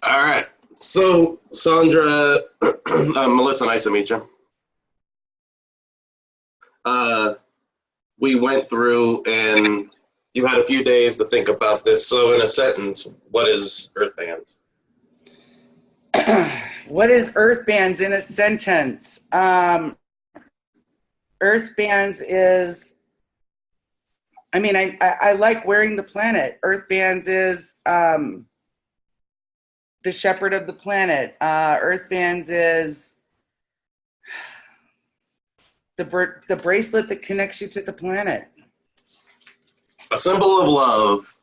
All right. So, Sandra, Melissa, nice to meet you. Uh, we went through and you had a few days to think about this. So, in a sentence, what is Earth Bands? What is Earth Bands in a sentence? Earth Bands is, I like wearing the planet. Earth Bands is the shepherd of the planet. Earth Bands is the bracelet that connects you to the planet. A symbol of love.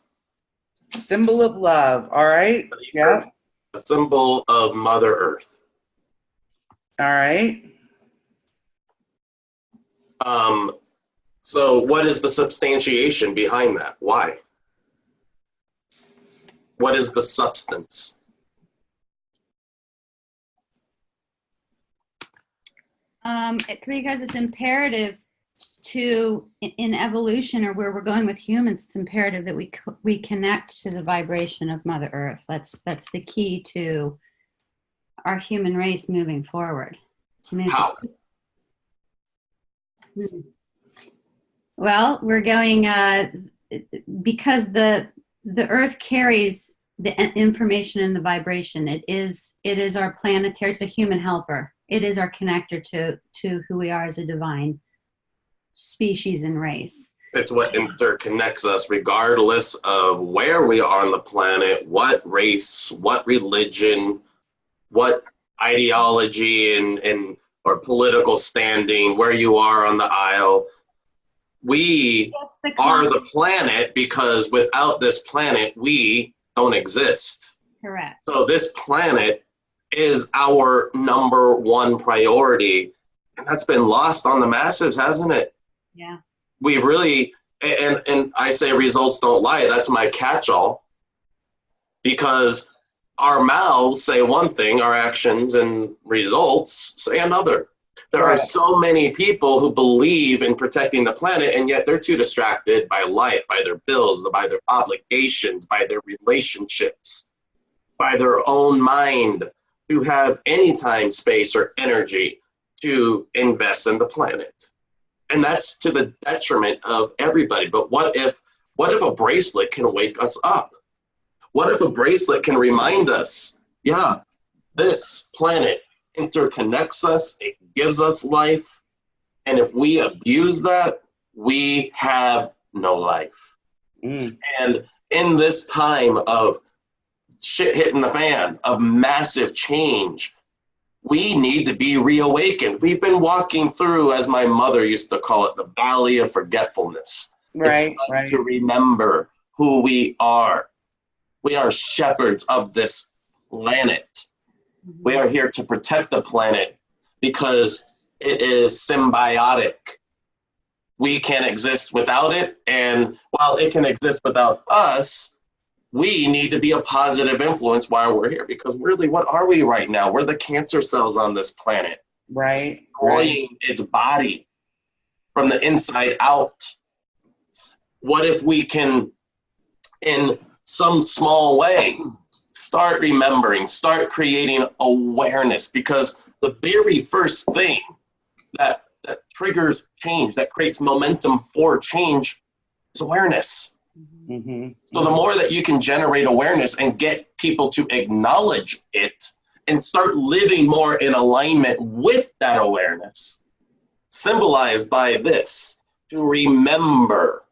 Symbol of love. All right. Yeah. A symbol of Mother Earth. All right. So what is the substantiation behind that? Why? What is the substance? Because it's imperative in evolution, or where we're going with humans, it's imperative that we connect to the vibration of Mother Earth. That's the key to our human race moving forward. How? Well, we're going because the Earth carries the information and the vibration. It is our planetary. It's a human helper. It is our connector to who we are as a divine species and race. It's what interconnects us regardless of where we are on the planet, what race, what religion, what ideology and or political standing, where you are on the aisle. We are the planet because without this planet, we don't exist. Correct. So this planet is our number one priority. And that's been lost on the masses, hasn't it? Yeah. We've really, and I say results don't lie, that's my catch-all, because our mouths say one thing, our actions and results say another. There are so many people who believe in protecting the planet, and yet they're too distracted by life, by their bills, by their obligations, by their relationships, by their own mind, to have any time, space, or energy to invest in the planet. And that's to the detriment of everybody. But what if a bracelet can wake us up? What if a bracelet can remind us, yeah, this planet interconnects us, it gives us life, and if we abuse that, we have no life. And in this time of shit hitting the fan, of massive change, we need to be reawakened. We've been walking through, as my mother used to call it, the valley of forgetfulness. Right, it's to remember who we are. We are shepherds of this planet. We are here to protect the planet because it is symbiotic. We can't exist without it, and while it can exist without us, we need to be a positive influence while we're here, because really, what are we right now? We're the cancer cells on this planet. Destroying its body from the inside out. What if we can, in some small way, start remembering, start creating awareness? Because the very first thing that triggers change, that creates momentum for change, is awareness. So the more that you can generate awareness and get people to acknowledge it and start living more in alignment with that awareness, symbolized by this, to remember.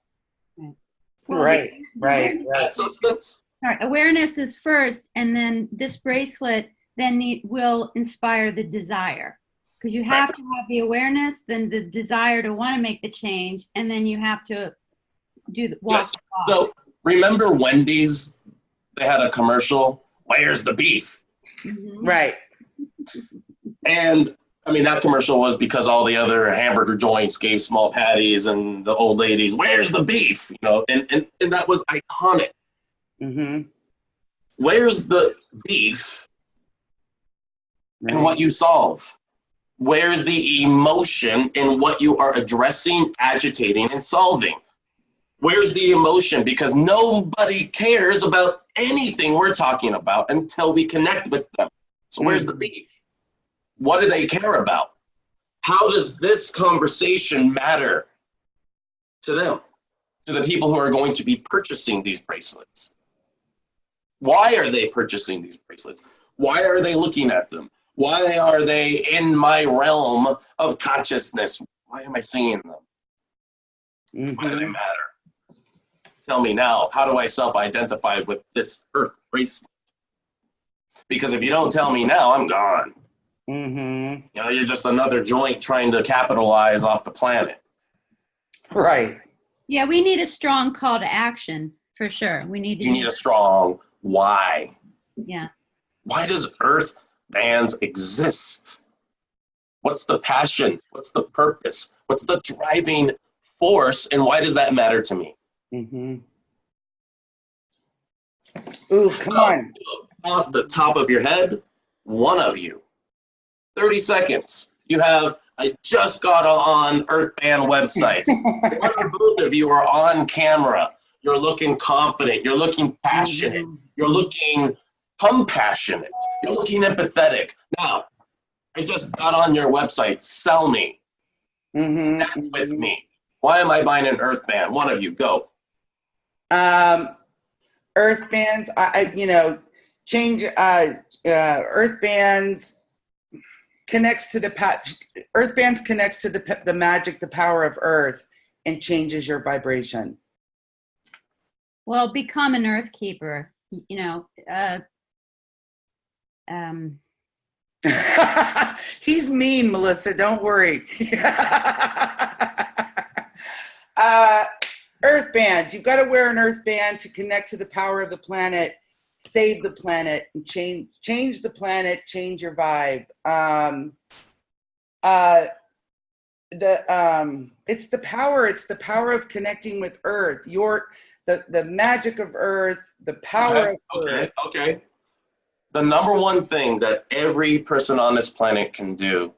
Right. That substance. All right. Awareness is first, and then this bracelet then will inspire the desire. Because you have to have the awareness, then the desire to want to make the change, and then you have to do the walk. Yes. So remember Wendy's, they had a commercial, "Where's the beef?" Right. And I mean, that commercial was because all the other hamburger joints gave small patties, and the old ladies, "Where's the beef?" You know, and that was iconic. Where's the beef in what you solve? Where's the emotion in what you are addressing, agitating, and solving? Where's the emotion? Because nobody cares about anything we're talking about until we connect with them. So where's the beef? What do they care about? How does this conversation matter to them, to the people who are going to be purchasing these bracelets? Why are they purchasing these bracelets? Why are they looking at them? Why are they in my realm of consciousness? Why am I seeing them? Why do they matter? Tell me now, how do I self-identify with this earth bracelet? Because if you don't tell me now, I'm gone. You know, you're just another joint trying to capitalize off the planet. Right. Yeah, we need a strong call to action for sure. We need to. You need a strong why. Yeah. Why does earth bands exist? What's the passion? What's the purpose? What's the driving force? And why does that matter to me? Ooh, come on. Off the top of your head, one of you. 30 seconds. You have, I just got on Earth Band website. One or both of you are on camera. You're looking confident. You're looking passionate. You're looking compassionate. You're looking empathetic. Now, I just got on your website. Sell me. Connect with me. Why am I buying an Earth Band? One of you, go. Earth bands, change, Earth bands connects to Earth bands connects to the magic, the power of Earth, and changes your vibration. Well, become an earth keeper, He's mean, Melissa, don't worry. Earth band, you've got to wear an earth band to connect to the power of the planet, save the planet, and change the planet, change your vibe. It's the power of connecting with Earth, the magic of Earth, the power of Earth. Okay. The number one thing that every person on this planet can do,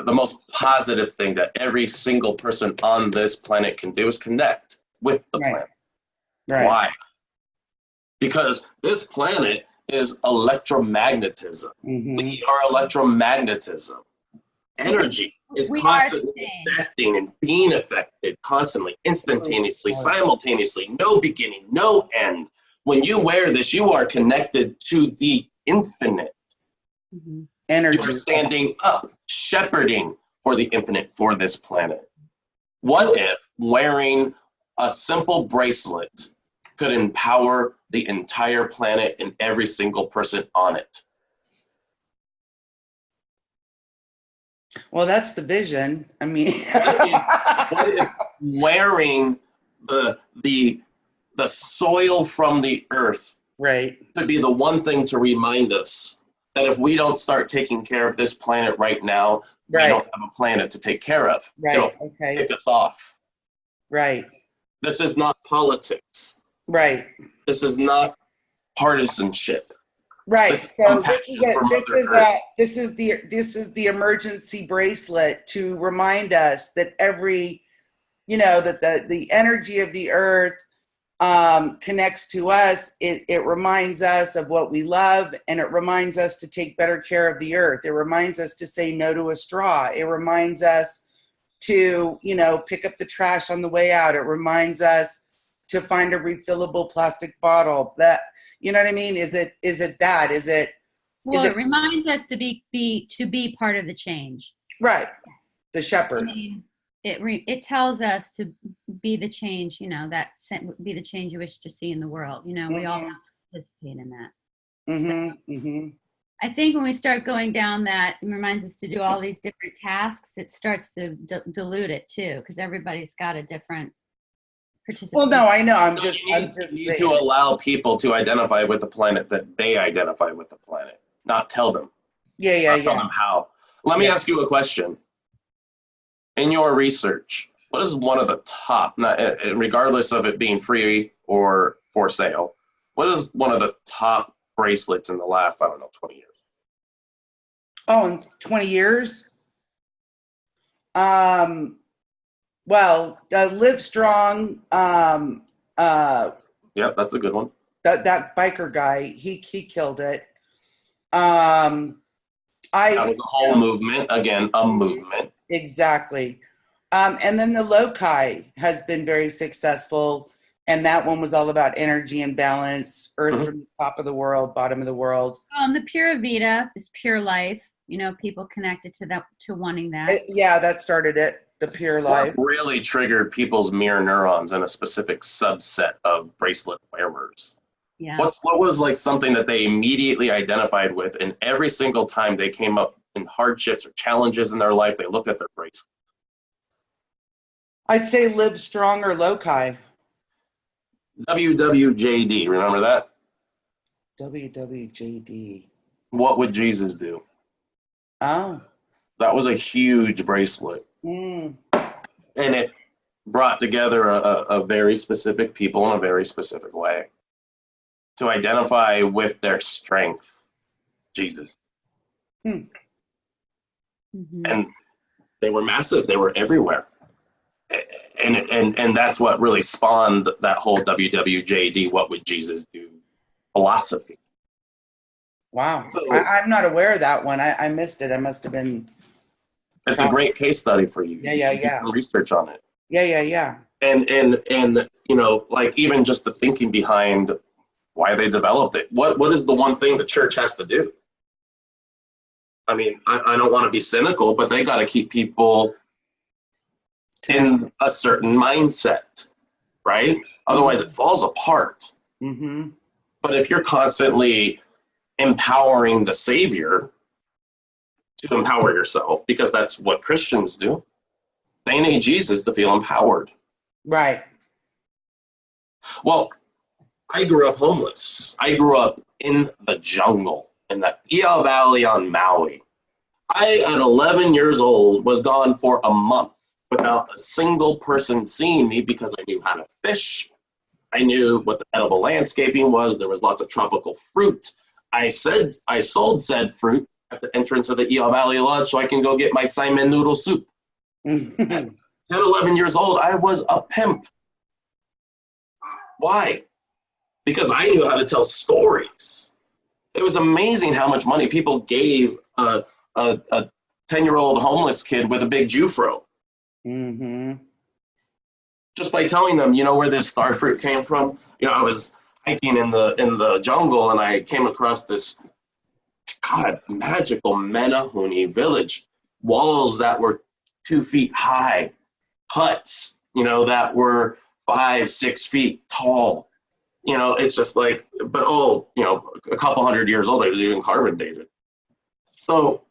the most positive thing that every single person on this planet can do is connect with the planet. Right. Why? Because this planet is electromagnetism. We are electromagnetism. Energy is constantly affecting and being affected constantly, instantaneously, simultaneously, no beginning, no end. When you wear this, you are connected to the infinite. Energy. You're standing up, shepherding for the infinite for this planet. What if wearing a simple bracelet could empower the entire planet and every single person on it? Well, that's the vision. I mean, what if wearing the soil from the earth could be the one thing to remind us that if we don't start taking care of this planet right now, we don't have a planet to take care of. It'll kick us off. This is not politics. This is not partisanship. So this is the emergency bracelet to remind us that that the energy of the earth connects to us. It reminds us of what we love, and it reminds us to take better care of the earth. It reminds us to say no to a straw. It reminds us to, pick up the trash on the way out. It reminds us to find a refillable plastic bottle. That, you know what I mean? Is it that? Well, it reminds us to be part of the change. Right. The shepherds. I mean, it tells us to be the change, be the change you wish to see in the world. We all have to participate in that. I think when we start going down that, it reminds us to do all these different tasks, it starts to dilute it too, because everybody's got a different participation. Well, no, I know. You need to allow people to identify with the planet that they identify with the planet, not tell them. Tell them how. Let me ask you a question. In your research, what is one of the top, regardless of it being free or for sale, what is one of the top bracelets in the last, 20 years? Oh, in 20 years? Well, Live Strong, Yeah, that's a good one. that biker guy, he killed it. That was a whole movement. Again, a movement. Exactly. And then the Loci has been very successful. And that one was all about energy and balance, earth from the top of the world, bottom of the world. The Pura Vida is pure life. People connected to that, to wanting that. Yeah, that started it, the pure life. What really triggered people's mirror neurons in a specific subset of bracelet wearers? Yeah. What was like something that they immediately identified with, and every single time they came up in hardships or challenges in their life, they looked at their bracelet? I'd say Live Strong or Loci. WWJD, remember that? WWJD. What would Jesus do? Oh. That was a huge bracelet. Mm. And it brought together a very specific people in a very specific way to identify with their strength, Jesus. Mm. Mm-hmm. And they were massive. They were everywhere. And that's what really spawned that whole WWJD, what would Jesus do philosophy. Wow. So, I'm not aware of that one. I missed it. I must have been. it's a great case study for you. Yeah, You yeah, should do yeah. some research on it. Yeah. And like even just the thinking behind why they developed it. What is the one thing the church has to do? I mean, I don't want to be cynical, but they got to keep people in a certain mindset, right? Otherwise it falls apart. Mm-hmm. But if you're constantly empowering the Savior to empower yourself, because that's what Christians do, they need Jesus to feel empowered. Right. Well, I grew up homeless. I grew up in the jungle, in the Ia Valley on Maui. I, at 11 years old, was gone for a month without a single person seeing me because I knew how to fish. I knew what the edible landscaping was. There was lots of tropical fruit. I sold said fruit at the entrance of the Ia Valley Lodge so I can go get my Simon noodle soup. At 10, 11 years old, I was a pimp. Why? Because I knew how to tell stories. It was amazing how much money people gave a 10-year-old homeless kid with a big Jufro. Mm-hmm. Just by telling them, where this star fruit came from. I was hiking in the jungle and I came across this, magical Menahuni village. Walls that were 2 feet high, huts, that were 5-6 feet tall. It's just like, but a couple hundred years old. It was even carbon dated. So,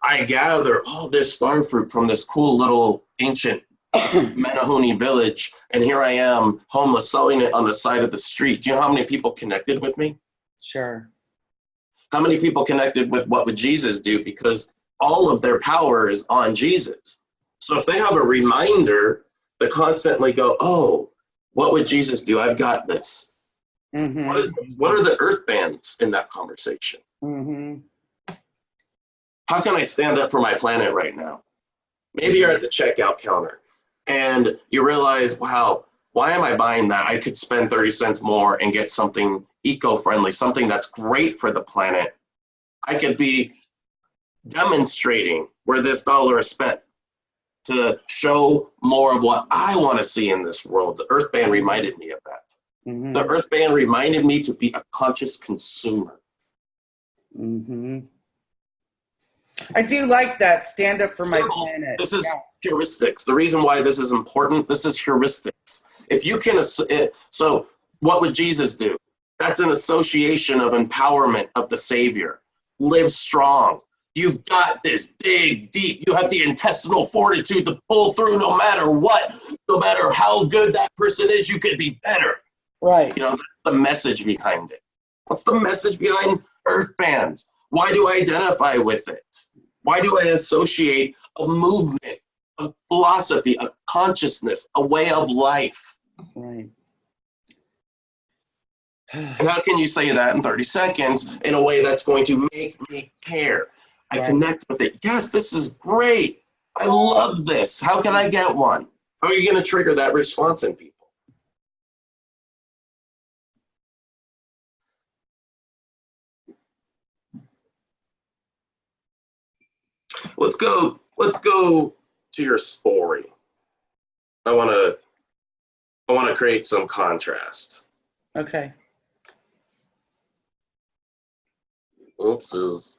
I gather all this star fruit from this cool little ancient Menahuni village, and here I am, homeless, selling it on the side of the street. Do you know how many people connected with me? Sure. How many people connected with what would Jesus do? Because all of their power is on Jesus. So if they have a reminder to constantly go, oh, what would Jesus do? I've got this. Mm-hmm. What are the earth bands in that conversation? Mm-hmm. How can I stand up for my planet right now? Maybe you're at the checkout counter and you realize, wow, why am I buying that? I could spend 30 cents more and get something eco-friendly, something that's great for the planet. I could be demonstrating where this dollar is spent to show more of what I want to see in this world. The Earth Band reminded me of that. Mm-hmm. The Earth Band reminded me to be a conscious consumer. Mm-hmm. I do like that. Stand up for my planet. This is heuristics. The reason why this is important, this is heuristics. If you can, so what would Jesus do? That's an association of empowerment of the Savior. Live strong. You've got this, dig deep. You have the intestinal fortitude to pull through no matter what. No matter how good that person is, you could be better. Right. That's the message behind it. What's the message behind Earth Bands? Why do I identify with it? Why do I associate a movement, a philosophy, a consciousness, a way of life? Right. And how can you say that in 30 seconds in a way that's going to make me care? I connect with it. Yes, this is great. I love this. How can I get one? How are you going to trigger that response in people? Let's go to your story. I want to create some contrast. Okay. This is,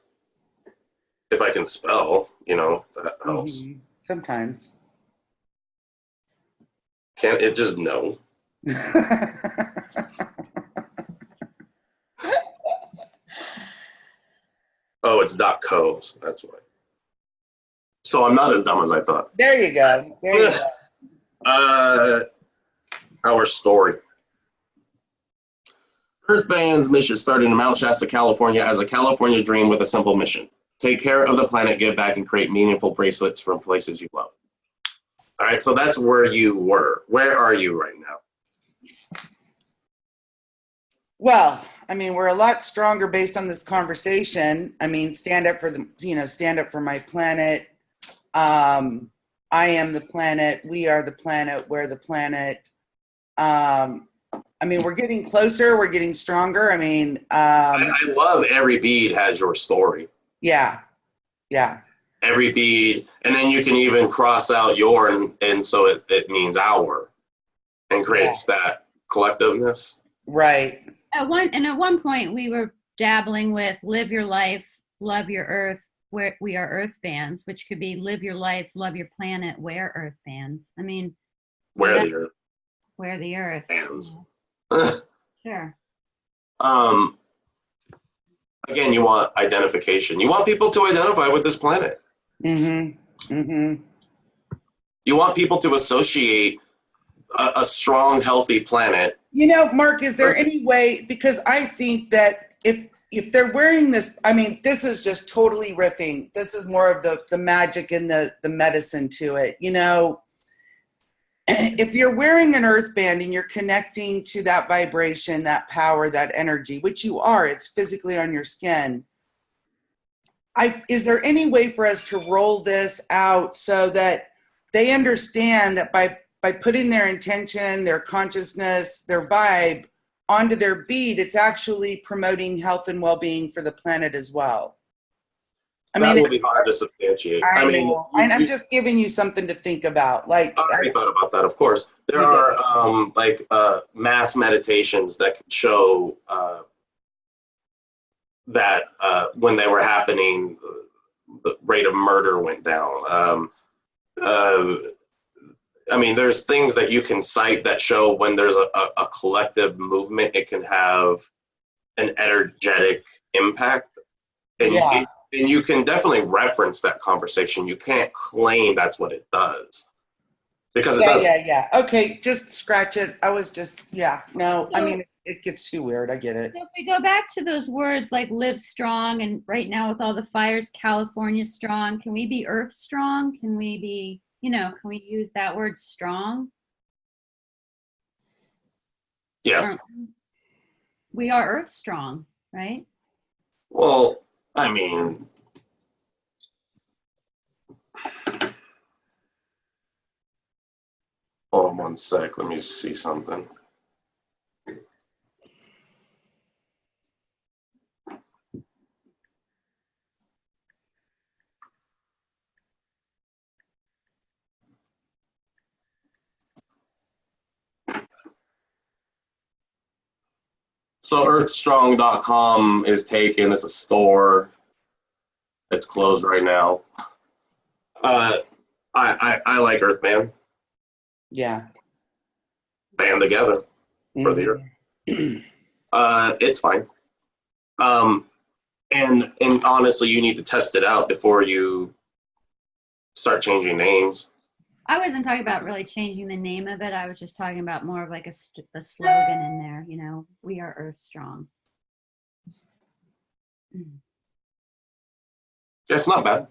if I can spell, that helps. Mhm. Sometimes. Can't it just no? Oh, it's .co, so that's why. So I'm not as dumb as I thought. There you go. There you go. Our story. Earth Band's mission started in Mount Shasta, California as a California dream with a simple mission. Take care of the planet, give back, and create meaningful bracelets from places you love. All right, so that's where you were. Where are you right now? Well, I mean, we're a lot stronger based on this conversation. I mean, stand up for my planet. I am the planet. We are the planet. We're the planet. I mean, we're getting closer. We're getting stronger. I mean, I love every bead has your story. Yeah. Every bead, and then you can even cross out your, and so it means our, and creates that collectiveness. Right. At one point we were dabbling with live your life, love your earth, where we are earth bands, which could be live your life, love your planet, wear earth bands. I mean, Where the earth. Where the earth. Bands. Sure. Again, you want identification. You want people to identify with this planet. Mm-hmm. Mm-hmm. You want people to associate a strong, healthy planet. Mark, is there any way, because I think that if they're wearing this, I mean, this is just totally riffing. This is more of the magic and the medicine to it. If you're wearing an earth band and you're connecting to that vibration, that power, that energy, which you are, it's physically on your skin. Is there any way for us to roll this out so that they understand that by putting their intention, their consciousness, their vibe onto their bead, it's actually promoting health and well-being for the planet as well? That will be hard to substantiate. I mean, I'm just giving you something to think about. I already thought about that, of course. There are mass meditations that can show that when they were happening, the rate of murder went down. I mean, there's things that you can cite that show when there's a collective movement, it can have an energetic impact. And you can definitely reference that conversation. You can't claim that's what it does. Because it does. Yeah. Okay, just scratch it. I was just, no, I mean, it gets too weird. I get it. So if we go back to those words like live strong, and right now with all the fires, California strong, can we be earth strong? Can we be, can we use that word strong? Yes. We are earth strong, right? Well, I mean, hold on one sec. Let me see something. So earthstrong.com is taken as a store. It's closed right now. I like Earthman. Yeah. Band together for the earth. It's fine. And honestly, you need to test it out before you start changing names. I wasn't talking about really changing the name of it. I was just talking about more of like a slogan in there, we are earth strong. It's not bad.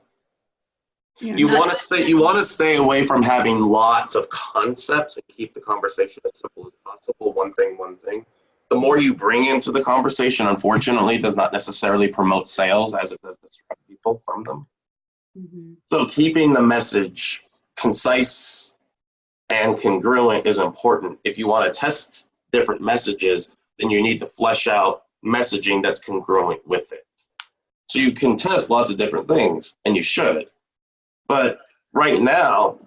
You want to stay away from having lots of concepts and keep the conversation as simple as possible. One thing. The more you bring into the conversation, unfortunately, does not necessarily promote sales as it does distract people from them. Mm-hmm. So keeping the message concise and congruent is important. If you want to test different messages, then you need to flesh out messaging that's congruent with it. So you can test lots of different things, and you should. But right now,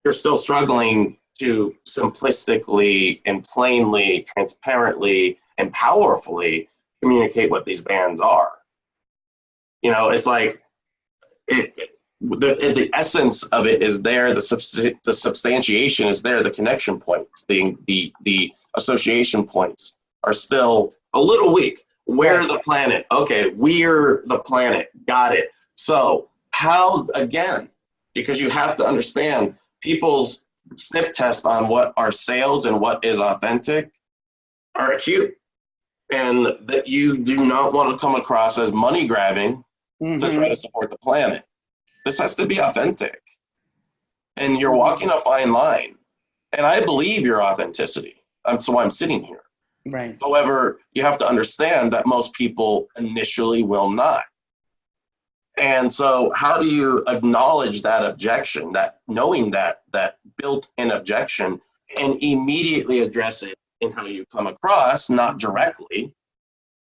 you're still struggling to simplistically and plainly, transparently, and powerfully communicate what these bands are. You know, it's like the essence of it is there, the substantiation is there, the connection points, the association points are still a little weak. We're Right. the planet. Okay, we're the planet. Got it. So how, again, because you have to understand people's sniff test on what are sales and what is authentic are acute. And that you do not want to come across as money grabbing to try to support the planet. This has to be authentic. And you're walking a fine line. And I believe your authenticity. That's why I'm sitting here. Right. However, you have to understand that most people initially will not. And so how do you acknowledge that objection, that knowing that built-in objection, and immediately address it in how you come across, not directly,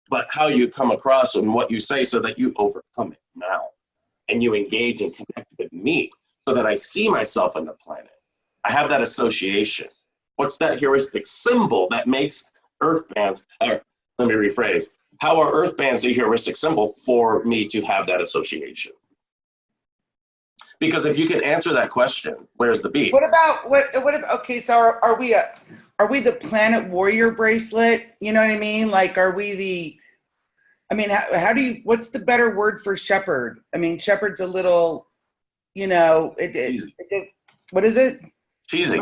but how you come across and what you say so that you overcome it now. And you engage and connect with me so that I see myself on the planet. I have that association. What's that heuristic symbol that makes earth bands, let me rephrase, how are earth bands a heuristic symbol for me to have that association? Because if you can answer that question, where's the beat? What about okay, so are we the Planet Warrior bracelet? You know what I mean? Like, are we the, I mean, how do you, what's the better word for shepherd? I mean, shepherd's a little, you know, what is it? Cheesy.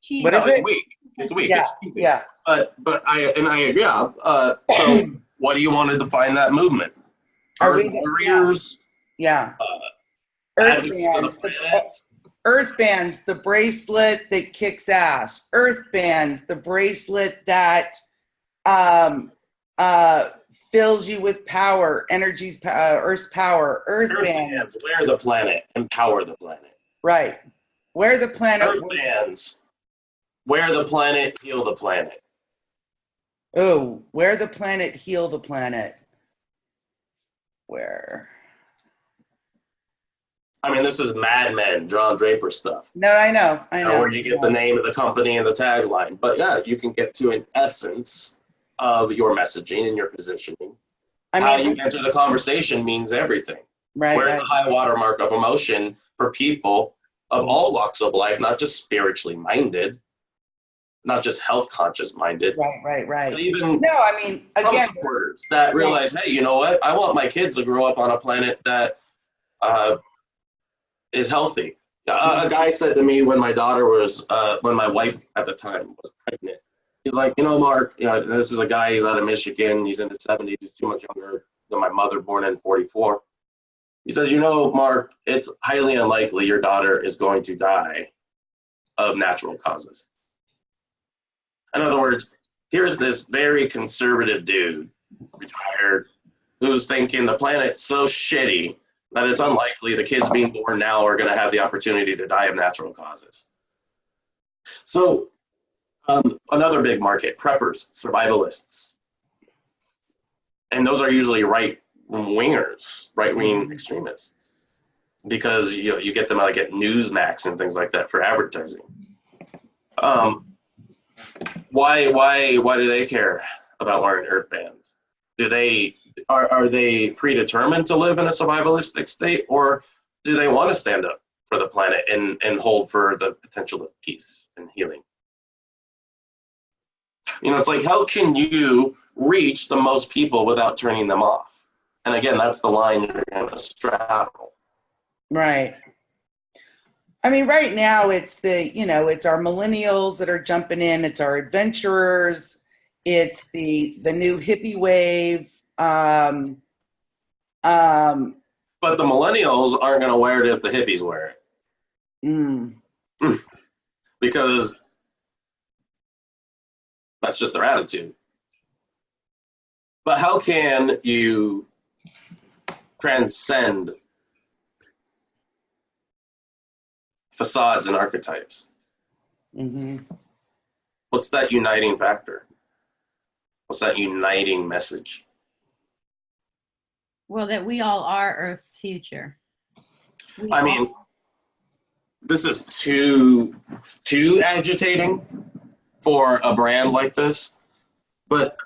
Cheese. What is It's it? weak. It's weak. Yeah, It's cheesy. yeah. But I agree. Yeah. So what do you want to define that movement? Are Earth we the, warriors, yeah. Earth advocates of bands, the planet. Earth bands, the bracelet that kicks ass. Earth bands, the bracelet that fills you with power, energies, Earth's power. Earth bands, wear the planet, empower the planet. right? Where the planet? Earth bands, wear the planet, heal the planet. Oh, where the planet, heal the planet. Where? I mean, this is Mad Men, John Draper stuff. No, I know. Where you get the name of the company and the tagline. But yeah, you can get to an essence of your messaging and your positioning. How you enter the conversation means everything. Right. Where's right. the high watermark of emotion for people of all walks of life, not just spiritually minded, not just health conscious minded, Right. but even No, I mean, again, supporters that realize, hey, you know what? I want my kids to grow up on a planet that is healthy. A guy said to me when my daughter was, when my wife at the time was pregnant, he's like, you know, Mark, you know, this is a guy, he's out of Michigan, he's in his 70s, he's too much younger than my mother, born in 44. He says, you know, Mark, it's highly unlikely your daughter is going to die of natural causes. In other words, here's this very conservative dude, retired, who's thinking the planet's so shitty that it's unlikely the kids being born now are going to have the opportunity to die of natural causes. So another big market, preppers, survivalists. And those are usually right-wingers, right-wing extremists, because you get them like at Newsmax and things like that for advertising. Why do they care about wearing earth bands? Are they predetermined to live in a survivalistic state, or do they want to stand up for the planet and hold for the potential of peace and healing? You know, it's like, how can you reach the most people without turning them off? And again, that's the line you're going to straddle. right. I mean, right now it's it's our millennials that are jumping in. It's our adventurers. It's the new hippie wave. But the millennials aren't going to wear it if the hippies wear it. Because that's just their attitude. But how can you transcend facades and archetypes. Mm-hmm. What's that uniting factor? What's that uniting message? Well, that we all are Earth's future. I mean, this is too agitating for a brand like this, but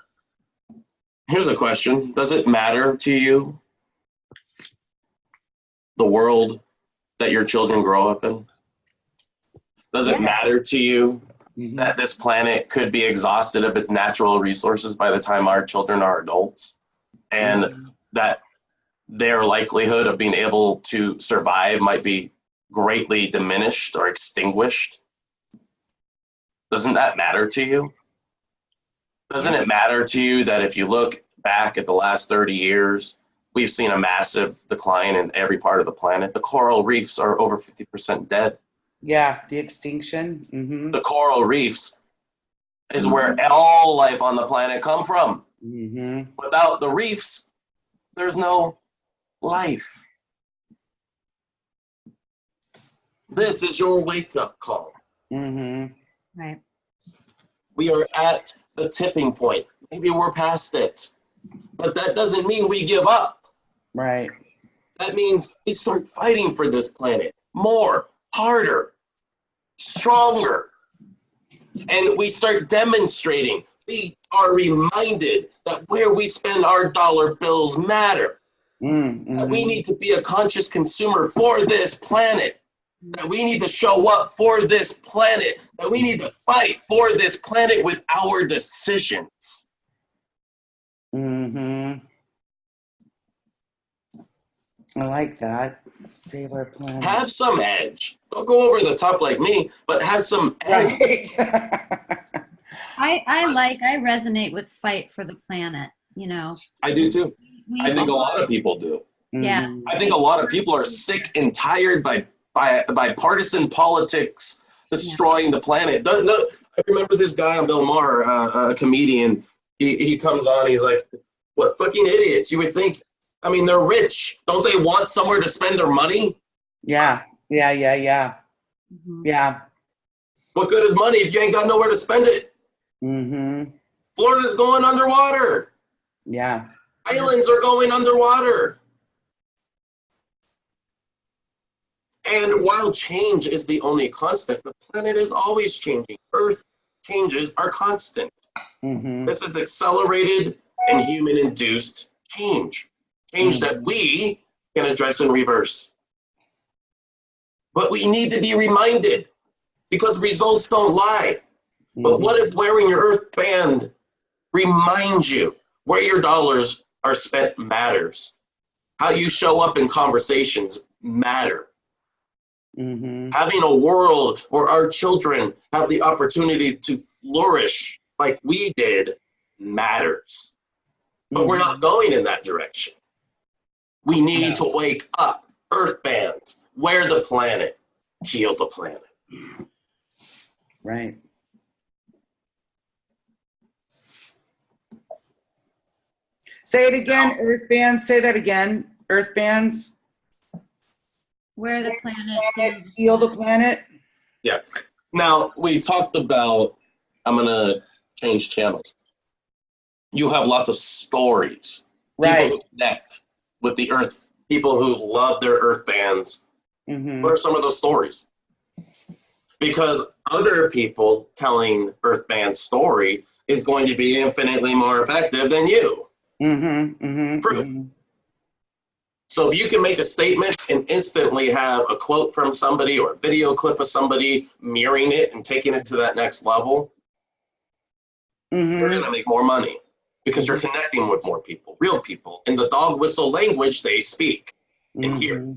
here's a question. Does it matter to you the world that your children grow up in? Does it matter to you that this planet could be exhausted of its natural resources by the time our children are adults, and that their likelihood of being able to survive might be greatly diminished or extinguished? Doesn't that matter to you? Doesn't it matter to you that if you look back at the last 30 years, we've seen a massive decline in every part of the planet? The coral reefs are over 50% dead. Yeah, the extinction. Mm-hmm. The coral reefs is where all life on the planet come from. Mm-hmm. Without the reefs, there's no life. This is your wake-up call. Mm-hmm. Right. We are at the tipping point. Maybe we're past it. But that doesn't mean we give up. Right. That means we start fighting for this planet more, harder, stronger. And we start demonstrating. We are reminded that where we spend our dollar bills matter. Mm-hmm. That we need to be a conscious consumer for this planet. That we need to show up for this planet. That we need to fight for this planet with our decisions. Mm-hmm. I like that. Save our planet. Have some edge. Don't go over the top like me, but have some edge. Right. I resonate with fight for the planet, you know. I do too. We I think a all- lot of people do. Yeah. Mhm. I think a lot of people are sick and tired by partisan politics destroying the planet. I remember this guy on Bill Maher, a comedian. He comes on. He's like, "What fucking idiots? You would think. I mean, they're rich. Don't they want somewhere to spend their money? Yeah. Mhm. Yeah. What good is money if you ain't got nowhere to spend it? Mm-hmm. Florida's going underwater. Yeah. Islands are going underwater." And while change is the only constant, the planet is always changing. Earth changes are constant. Mm-hmm. This is accelerated and human-induced change. Change that we can address and reverse. But we need to be reminded, because results don't lie. But what if wearing your Earth band reminds you where your dollars are spent matters? How you show up in conversations matter. Mm-hmm. Having a world where our children have the opportunity to flourish like we did matters. But we're not going in that direction. We need to wake up. Earth bands, wear the planet, heal the planet. Right. Say it again, Earth bands. Say that again. Earth bands. Where the planet is. Heal the planet. Yeah. Now, we talked about, I'm going to change channels. You have lots of stories. Right. People who connect with the Earth, people who love their Earth bands. Mm-hmm. What are some of those stories? Because other people telling Earth Band's story is going to be infinitely more effective than you. Mm-hmm. Mm-hmm. Proof. Mm-hmm. So if you can make a statement and instantly have a quote from somebody or a video clip of somebody mirroring it and taking it to that next level, you're going to make more money because you're connecting with more people, real people, in the dog whistle language they speak and hear.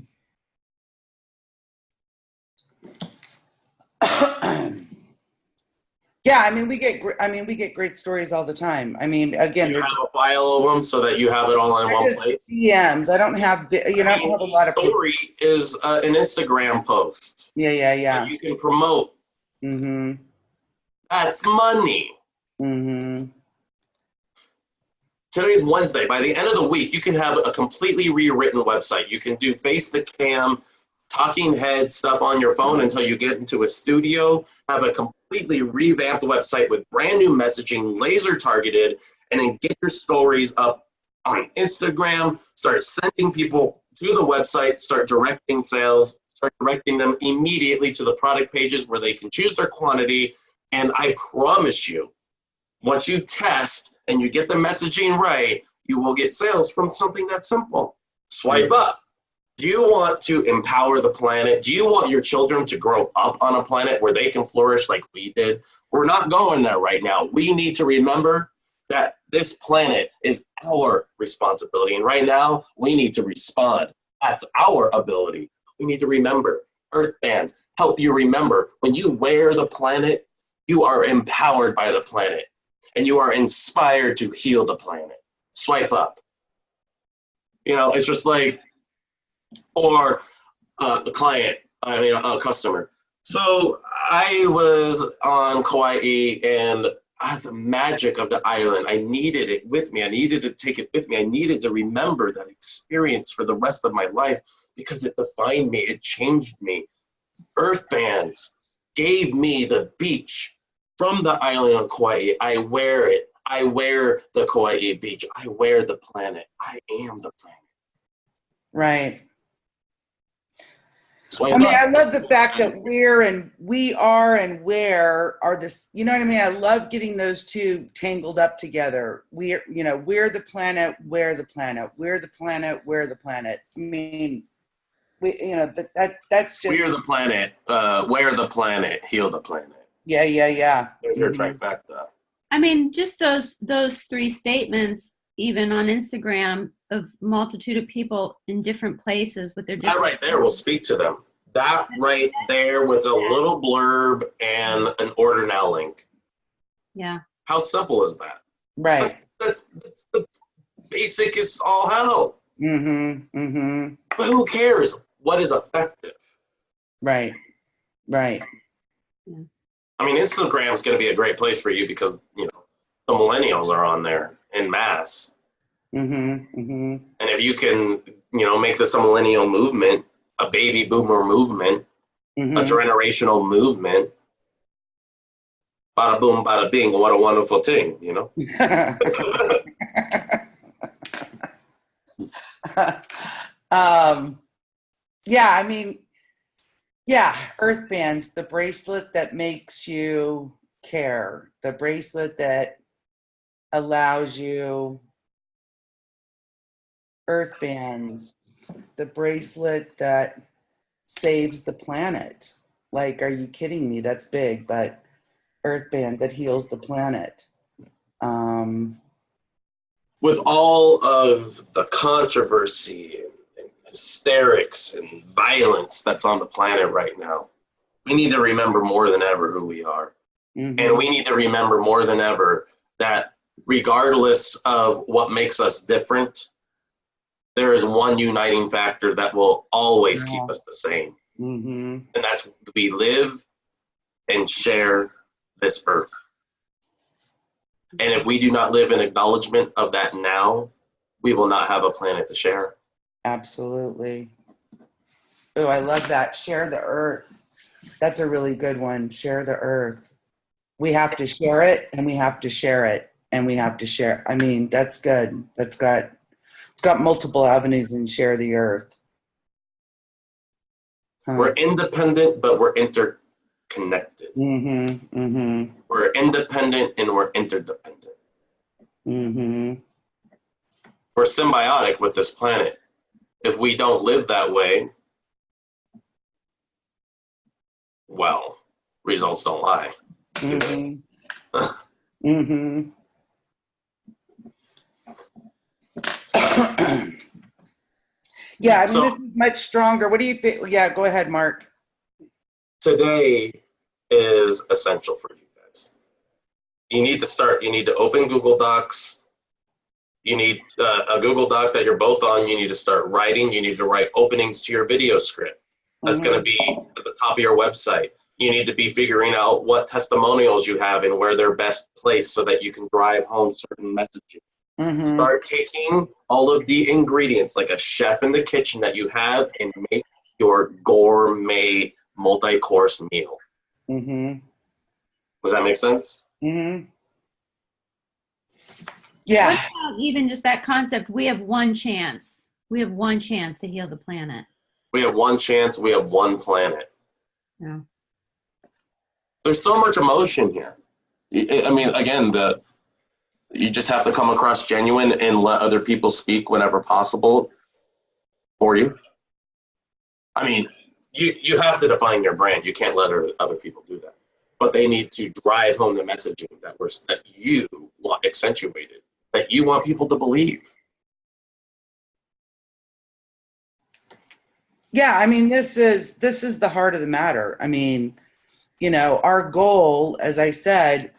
Yeah, I mean, we get great stories all the time. I mean, again, You have a file of them so that you have it all in one place. DMs. I don't have, I don't have a lot of people. Story is an Instagram post. Yeah. That you can promote. Mm-hmm. That's money. Mm-hmm. Today's Wednesday. By the end of the week, you can have a completely rewritten website. You can do face the cam, talking head stuff on your phone until you get into a studio, have a completely revamped website with brand new messaging, laser targeted, and then get your stories up on Instagram, start sending people to the website, start directing sales, start directing them immediately to the product pages where they can choose their quantity. And I promise you, once you test and you get the messaging right, you will get sales from something that simple. Swipe up. Do you want to empower the planet? Do you want your children to grow up on a planet where they can flourish like we did? We're not going there right now. We need to remember that this planet is our responsibility. And right now, we need to respond. That's our ability. We need to remember. Earth bands help you remember. When you wear the planet, you are empowered by the planet. And you are inspired to heal the planet. Swipe up. You know, it's just like, or a client, a customer. So I was on Kauai and the magic of the island, I needed it with me. I needed to take it with me. I needed to remember that experience for the rest of my life because it defined me. It changed me. Earth bands gave me the beach from the island of Kauai. I wear it. I wear the Kauai beach. I wear the planet. I am the planet. Right. Swipe I mean, up. I love the fact that we're and we are and where are this, you know what I mean? I love getting those two tangled up together. We're, you know, we're the planet, we're the planet, we're the planet, we're the planet. I mean, we, you know, that's just. We're the planet, wear the planet, heal the planet. Yeah. There's your trifecta. I mean, just those three statements, even on Instagram, of multitude of people in different places with their different. That right there will speak to them. That right there with a little blurb and an order now link. Yeah. How simple is that? Right. That's basic as all hell. But who cares? What is effective? Right. Yeah. I mean, Instagram's going to be a great place for you because, you know, the millennials are on there en masse. And if you can, you know, make this a millennial movement, a baby boomer movement, a generational movement, bada boom, bada bing, what a wonderful thing, you know? Yeah, I mean, yeah, Earth bands, the bracelet that makes you care, the bracelet that allows you, Earth bands, the bracelet that saves the planet. Like, are you kidding me? That's big, but Earth band that heals the planet. With all of the controversy and hysterics and violence that's on the planet right now, we need to remember more than ever who we are. And we need to remember more than ever that regardless of what makes us different, there is one uniting factor that will always keep us the same. And that's we live and share this earth. And if we do not live in acknowledgement of that now, we will not have a planet to share. Absolutely. Oh, I love that. Share the earth. That's a really good one. Share the earth. We have to share it and we have to share it and we have to share. I mean, that's good. It's got multiple avenues in share the earth. We're independent, but we're interconnected. We're independent and we're interdependent. We're symbiotic with this planet. If we don't live that way, well, results don't lie. Yeah, I mean, this is much stronger. What do you think? Yeah, go ahead, Mark. Today is essential for you guys. You need to open Google Docs. You need a Google Doc that you're both on. You need to start writing. You need to write openings to your video script. That's going to be at the top of your website. You need to be figuring out what testimonials you have and where they're best placed so that you can drive home certain messages. Start taking all of the ingredients like a chef in the kitchen that you have and make your gourmet multi-course meal. Mm-hmm. Does that make sense? Mm-hmm. What Yeah. about even just that concept? We have one chance. We have one chance to heal the planet. We have one chance. We have one planet. Yeah. There's so much emotion here. I mean, again, you just have to come across genuine and let other people speak whenever possible for you. I mean, you have to define your brand. You can't let other people do that. But they need to drive home the messaging that you want accentuated, that you want people to believe. Yeah, I mean, this is the heart of the matter. I mean, you know, our goal, as I said,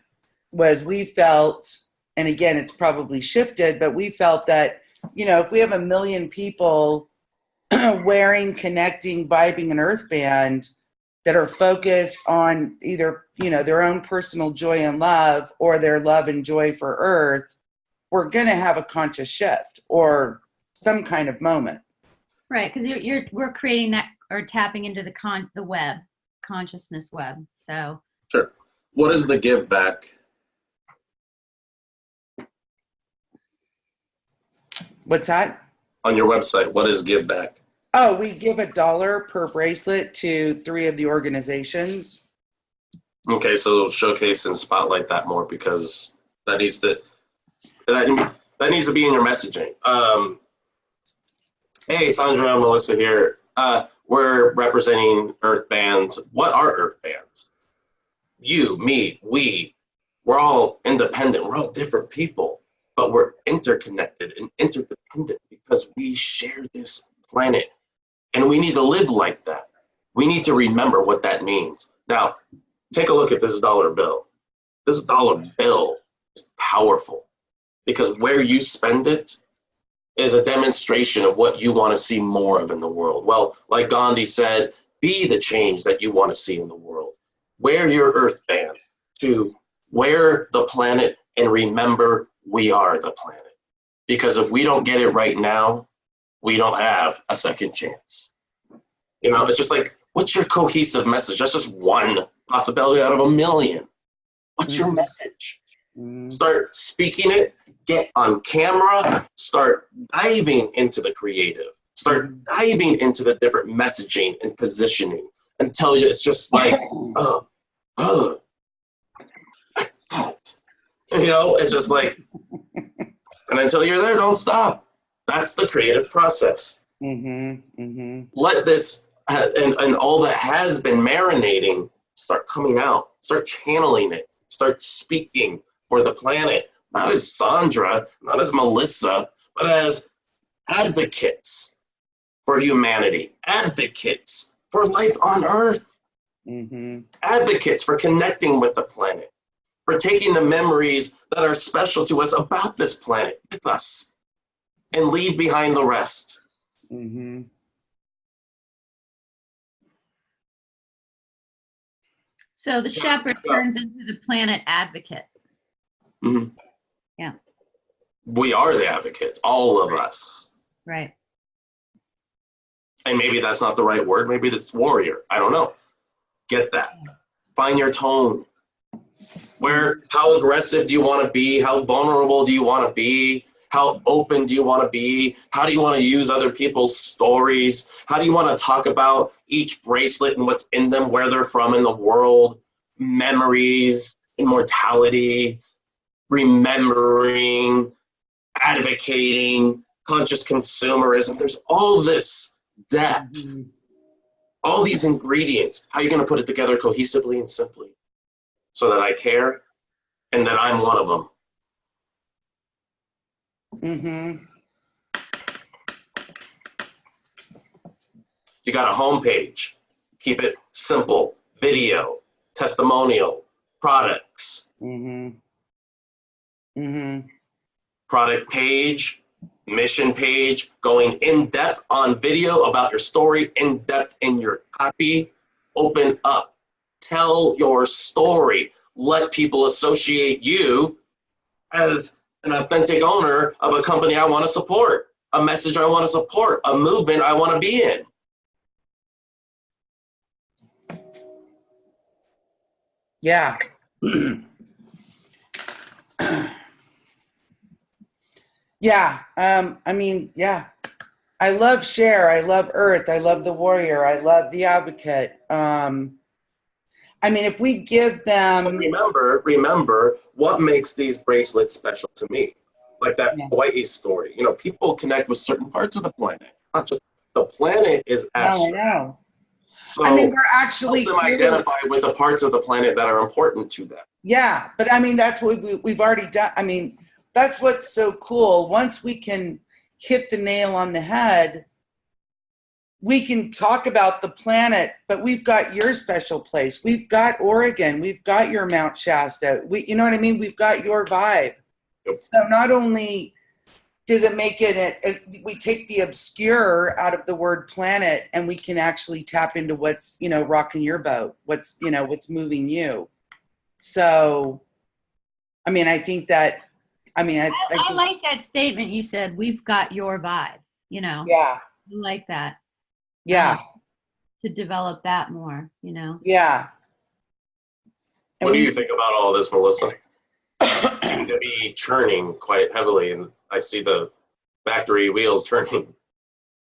was we felt, and again, it's probably shifted, but we felt that, you know, if we have 1 million people wearing, connecting, vibing an earth band that are focused on either, you know, their own personal joy and love or their love and joy for earth, we're going to have a conscious shift or some kind of moment. Right, because we're creating that or tapping into the web, consciousness web. So Sure. What is the give back? What's that? On your website, what is give back? Oh, we give $1 per bracelet to 3 of the organizations. Okay, so showcase and spotlight that more, because that needs to be in your messaging. Hey, Sandra and Melissa here. We're representing earth bands. What are earth bands? You, me, we're all independent. We're all different people, but we're interconnected and interdependent because we share this planet, and we need to live like that. We need to remember what that means. Now, take a look at this dollar bill. This dollar bill is powerful because where you spend it is a demonstration of what you want to see more of in the world. Well, like Gandhi said, be the change that you want to see in the world. Wear your earth band to wear the planet and remember we are the planet. Because if we don't get it right now, we don't have a second chance. You know, it's just like, what's your cohesive message? That's just one possibility out of 1 million. What's your message? Start speaking it, get on camera, start diving into the creative, start diving into the different messaging and positioning until it's just like, you know, it's just like, and until you're there, don't stop. That's the creative process. Let this, and all that has been marinating, start coming out, start channeling it, start speaking for the planet, not as Sandra, not as Melissa, but as advocates for humanity, advocates for life on Earth, advocates for connecting with the planet, for taking the memories that are special to us about this planet with us and leave behind the rest. So the shepherd turns into the planet advocate. Yeah. We are the advocates, all of us. Right. And maybe that's not the right word. Maybe it's warrior. I don't know. Get that. Find your tone. How aggressive do you want to be? How vulnerable do you want to be? How open do you want to be? How do you want to use other people's stories? How do you want to talk about each bracelet and what's in them, where they're from in the world, memories, immortality, remembering, advocating, conscious consumerism? There's all this depth, all these ingredients. How are you going to put it together cohesively and simply so that I care and that I'm one of them? You got a homepage. Keep it simple. Video, testimonial, products. Product page, mission page, going in depth on video about your story, in depth in your copy. Open up. Tell your story. Let people associate you as an authentic owner of a company I want to support, a message I want to support, a movement I want to be in. Yeah. Yeah. I mean, yeah. I love Cher. I love Earth. I love the warrior. I love the advocate. I mean, if we give them, But remember what makes these bracelets special to me. Like that yeah. Hawaii story. You know, people connect with certain parts of the planet. Not just the planet is No, I abstract. know. So I mean, we're help actually them identify with the parts of the planet that are important to them. yeah, but I mean, that's what we've already done. I mean, that's what's so cool. Once we can hit the nail on the head, we can talk about the planet, but we've got your special place. We've got Oregon. We've got your Mount Shasta. You know what I mean? We've got your vibe. Yep. So not only does it make it, we take the obscure out of the word planet and we can actually tap into what's, you know, rocking your boat, what's, you know, what's moving you. So, I mean, I think that, I mean, I I just, like that statement you said, we've got your vibe, you know. yeah, I like that. yeah, To develop that more, you know. yeah. And What do you think about all this, Melissa? Seem to be churning quite heavily, and I see the factory wheels turning.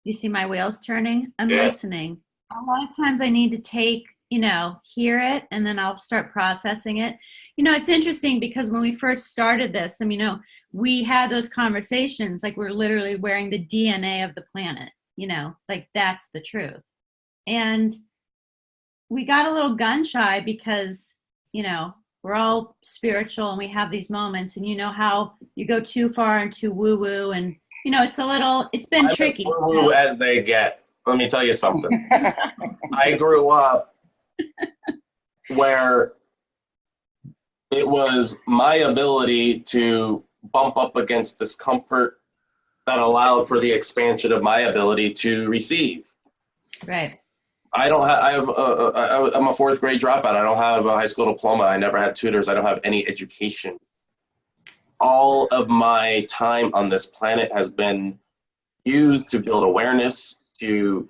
You see my wheels turning? I'm Yeah. listening. A lot of times I need to take, you know, hear it, and then I'll start processing it. You know, it's interesting because when we first started this, I mean, you know, we had those conversations like we're literally wearing the DNA of the planet, you know, like that's the truth. And we got a little gun shy because, you know, we're all spiritual and we have these moments, and you know how you go too far and too woo woo, and you know, it's been I'm tricky. as woo-woo as they get. Let me tell you something. I grew up where it was my ability to bump up against discomfort that allowed for the expansion of my ability to receive. Right. I don't have. I'm a fourth grade dropout. I don't have a high school diploma. I never had tutors. I don't have any education. All of my time on this planet has been used to build awareness, to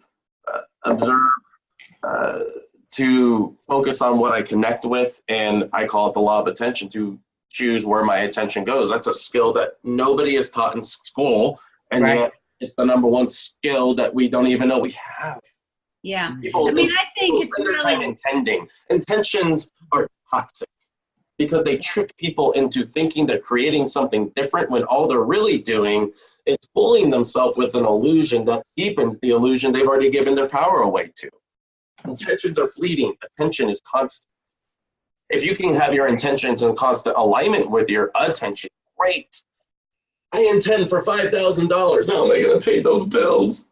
observe, to focus on what I connect with, and I call it the law of attention, to choose where my attention goes. That's a skill that nobody is taught in school, and Right. yet it's the number one skill that we don't even know we have. Yeah. People, I mean, I think people it's spend their time really, intending. Intentions are toxic because they trick people into thinking they're creating something different when all they're really doing is fooling themselves with an illusion that deepens the illusion they've already given their power away to. Intentions are fleeting. Attention is constant. If you can have your intentions in constant alignment with your attention, great. I intend for $5,000. How am I going to pay those bills?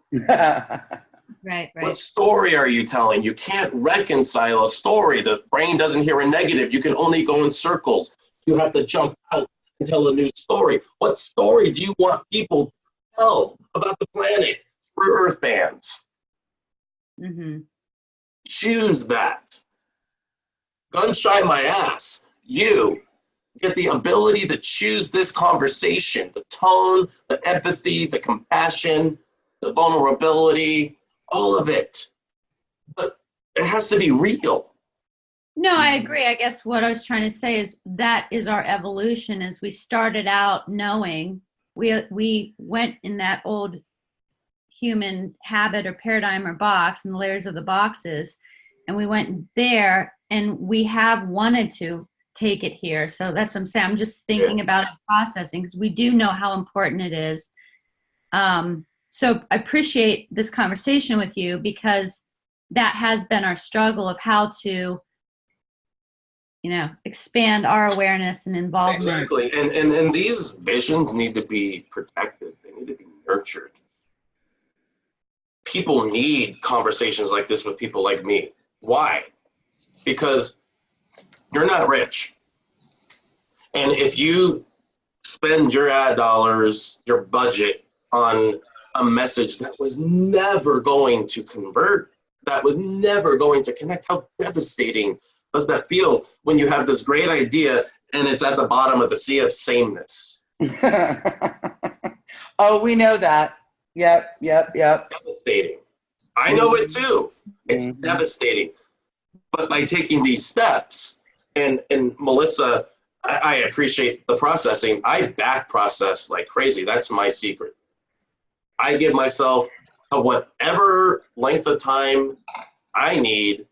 right. What story are you telling? You can't reconcile a story. The brain doesn't hear a negative. You can only go in circles. You have to jump out and tell a new story. What story do you want people to tell about the planet through Earth bands? Mm-hmm. Choose that. Gun shy my ass. You get the ability to choose this conversation, the tone, the empathy, the compassion, the vulnerability, all of it. But it has to be real. No, I agree. I guess what I was trying to say is that is our evolution. As we started out knowing, we went in that old human habit or paradigm or box and the layers of the boxes, and we went there, and we have wanted to take it here. So that's what I'm saying. I'm just thinking about it, processing, because we do know how important it is. So I appreciate this conversation with you, because that has been our struggle of how to, you know, expand our awareness and involvement. Exactly. And these visions need to be protected. They need to be nurtured. People need conversations like this with people like me. Why? Because you're not rich. And if you spend your ad dollars, your budget on a message that was never going to convert, that was never going to connect, how devastating does that feel when you have this great idea and it's at the bottom of the sea of sameness? Oh, we know that. Yep. Devastating. I know it too. It's Mhm. devastating. But by taking these steps, And Melissa, I appreciate the processing. I back process like crazy. That's my secret. I give myself whatever length of time I need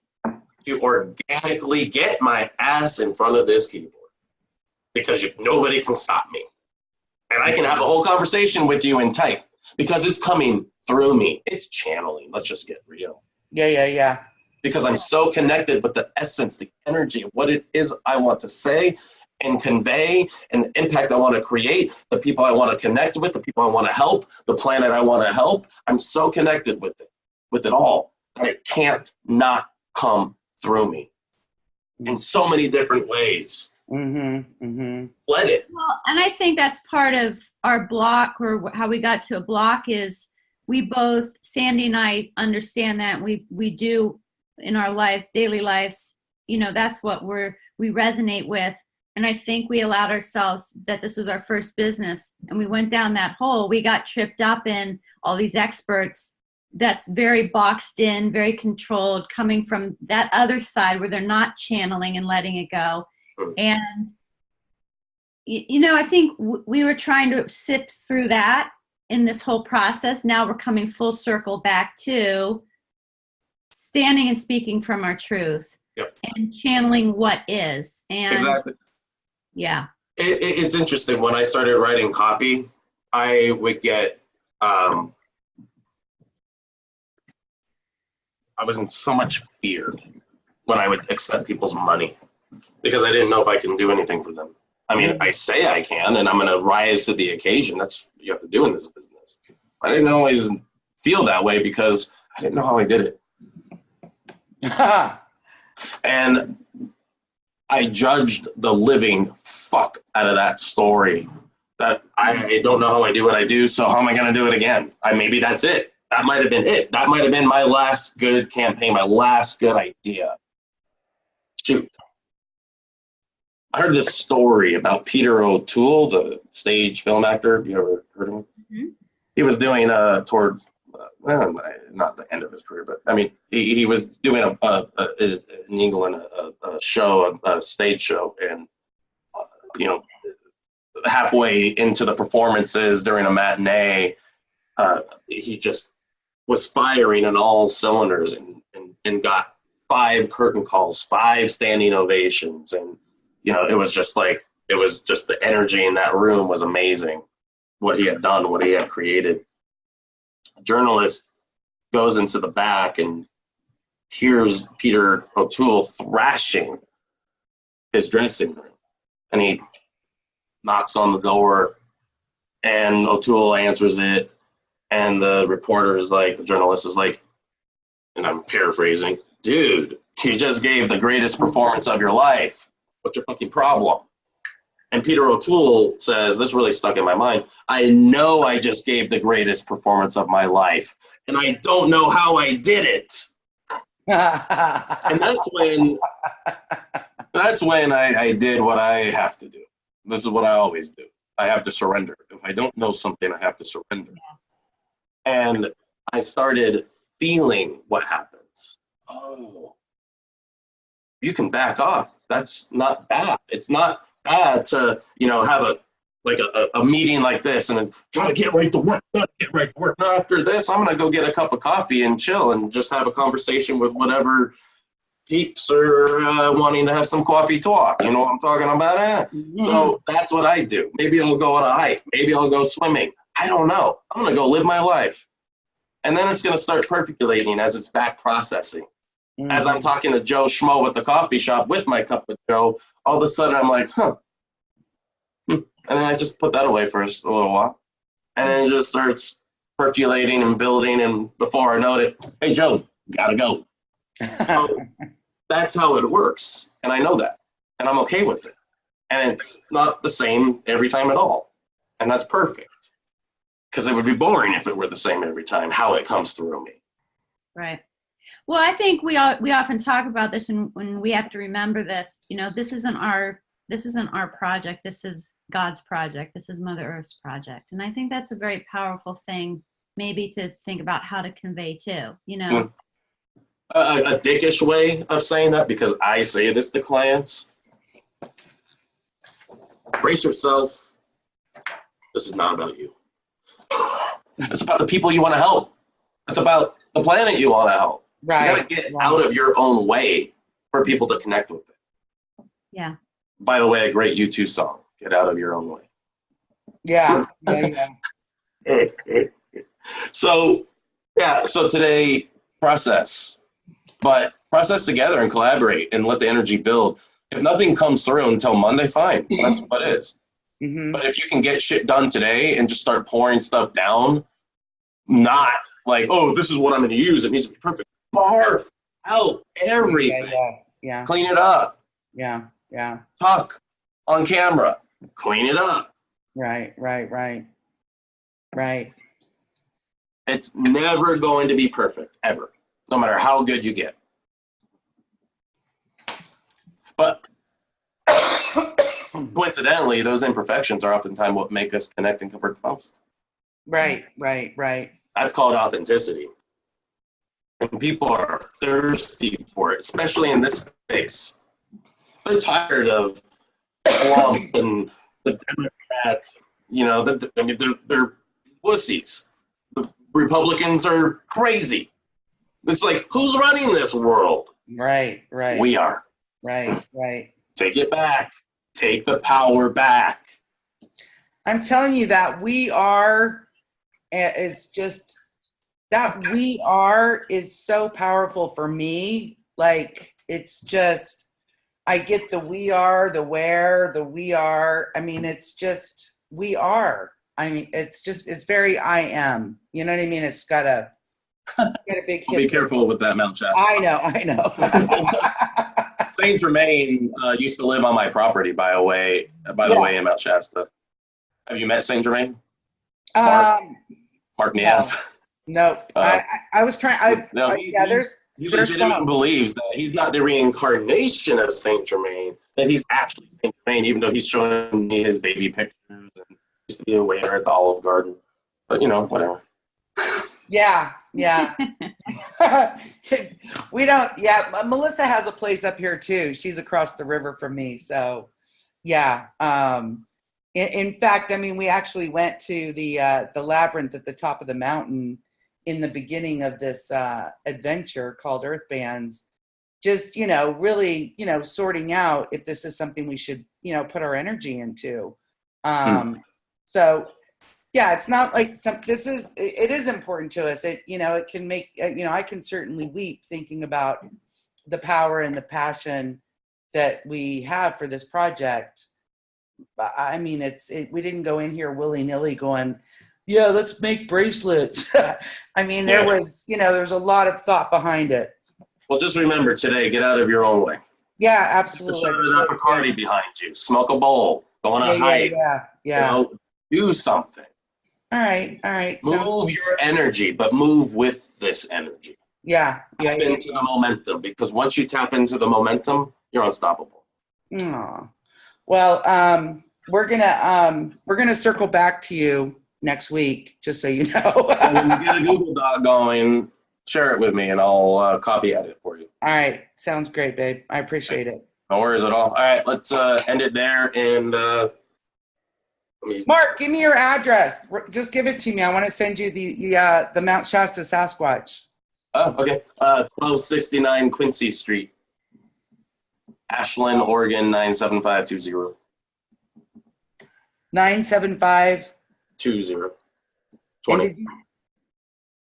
to organically get my ass in front of this keyboard, because nobody can stop me. And I can have a whole conversation with you in type because it's coming through me. It's channeling. Let's just get real. Yeah. Because I'm so connected with the essence, the energy of what it is I want to say and convey, and the impact I want to create, the people I want to connect with, the people I want to help, the planet I want to help. I'm so connected with it all. And it can't not come through me in so many different ways. Let it. Well, and I think that's part of our block, or how we got to a block, is we both, Sandy and I, understand that we do in our lives, daily lives, you know, that's what we resonate with. And I think we allowed ourselves, that this was our first business, and we went down that hole. We got tripped up in all these experts that's very boxed in, very controlled, coming from that other side where they're not channeling and letting it go. And, you know, I think we were trying to sift through that in this whole process. Now we're coming full circle back to standing and speaking from our truth. Yep. And channeling what is. And exactly. Yeah. It's interesting. When I started writing copy, I would get, I was in so much fear when I would accept people's money, because I didn't know if I can do anything for them. I mean, I say I can, and I'm going to rise to the occasion. That's what you have to do in this business. I didn't always feel that way because I didn't know how I did it. And I judged the living fuck out of that story, that I don't know how I do what I do, so how am I going to do it again? Maybe that's it. That might have been it. That might have been my last good campaign, my last good idea. Shoot. I heard this story about Peter O'Toole, the stage film actor. Have you ever heard of him? Mm-hmm. He was doing towards, not the end of his career, but I mean, he was doing in England a show, a stage show, and you know, halfway into the performances during a matinee, he just was firing on all cylinders and got 5 curtain calls, 5 standing ovations, and you know, it was just the energy in that room was amazing. What he had done, what he had created. A journalist goes into the back and hears Peter O'Toole thrashing his dressing room, and he knocks on the door, and O'Toole answers it, and the reporter is like, the journalist is like, and I'm paraphrasing, dude, you just gave the greatest performance of your life. What's your fucking problem? And Peter O'Toole says, this really stuck in my mind, I know I just gave the greatest performance of my life, and I don't know how I did it. And that's when I did what I have to do. This is what I always do. I have to surrender. If I don't know something, I have to surrender. And I started feeling what happens. Oh, you can back off. That's not bad. It's not bad to, you know, have a meeting like this and then try to get right to work. Now, after this, I'm gonna go get a cup of coffee and chill and just have a conversation with whatever peeps are wanting to have some coffee talk. You know what I'm talking about? So that's what I do. Maybe I'll go on a hike. Maybe I'll go swimming. I don't know. I'm gonna go live my life. And then it's gonna start percolating as it's back processing. As I'm talking to Joe Schmo at the coffee shop with my cup of Joe, all of a sudden I'm like, And then I just put that away for a little while. And then it just starts percolating and building. And before I know it, hey, Joe, gotta go. So that's how it works. And I know that. And I'm okay with it. And it's not the same every time at all. And that's perfect. Because it would be boring if it were the same every time, how it comes through me. Right. Well, I think we often talk about this, and when we have to remember this, you know, this isn't our project. This is God's project. This is Mother Earth's project. And I think that's a very powerful thing, maybe to think about how to convey too, you know. A dickish way of saying that, because I say this to clients, Brace yourself. This is not about you. It's about the people you want to help. It's about the planet you want to help. Right. You got to get out of your own way for people to connect with it. Yeah. By the way, a great U2 song, Get Out of Your Own Way. Yeah. So today, process. But process together and collaborate and let the energy build. If nothing comes through until Monday, fine. That's what it is. Mm-hmm. But if you can get shit done today and just start pouring stuff down, not like, oh, this is what I'm going to use. It needs to be perfect. Barf out everything. Yeah. Clean it up. Yeah. Talk on camera. Clean it up. Right. It's never going to be perfect, ever, no matter how good you get. But coincidentally, those imperfections are oftentimes what make us connect and convert the most. Right. That's called authenticity. And people are thirsty for it, especially in this space. They're tired of Trump and the Democrats. You know, they're wussies. The Republicans are crazy. It's like, who's running this world? Right. We are. Right. Take it back. Take the power back. I'm telling you that we are is just that we are is so powerful for me. Like, it's just, I get the we are, the where, the we are. I mean, it's just, we are. I mean, it's very I am. You know what I mean? It's got a big hit. Be careful with that, Mount Shasta. I know. Saint Germain used to live on my property, by the way, in Mount Shasta. Have you met Saint Germain? Mark Niaz? No. I was trying. He legitimately believes that he's not the reincarnation of Saint Germain, that he's actually Saint Germain, even though he's showing me his baby pictures and used to be a waiter at the Olive Garden. But, whatever. Yeah. We don't. Yeah, Melissa has a place up here too. She's across the river from me. So, yeah. In fact, I mean, we actually went to the labyrinth at the top of the mountain in the beginning of this adventure called Earth Bands. Just really sorting out if this is something we should put our energy into. So. Yeah, it's not like it is important to us. It can make, I can certainly weep thinking about the power and the passion that we have for this project. I mean, we didn't go in here willy-nilly going, yeah, let's make bracelets. I mean, there was a lot of thought behind it. Well, just remember today, get out of your own way. Yeah, absolutely. Just shove a Bacardi behind you, smoke a bowl, go on a hike. Yeah. Do something. All right. Move your energy, but move with this energy. Yeah. Tap into the momentum, because once you tap into the momentum, you're unstoppable. Aww. Well, we're gonna circle back to you next week, just so you know. When you get a Google Doc going, share it with me, and I'll copy edit for you. All right, sounds great, babe. I appreciate it. No worries at all. All right, let's end it there, and. Mark, give me your address. Just give it to me. I want to send you the Mount Shasta Sasquatch. Oh, okay. 1269 Quincy Street, Ashland, Oregon 97520. 97520. 20.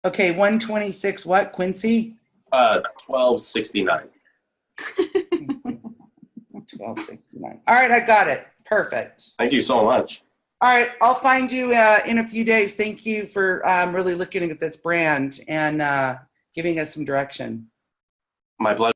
Okay, 126 what? Quincy? 1269. 1269. All right, I got it. Perfect. Thank you so much. All right, I'll find you in a few days. Thank you for really looking at this brand and giving us some direction. My pleasure.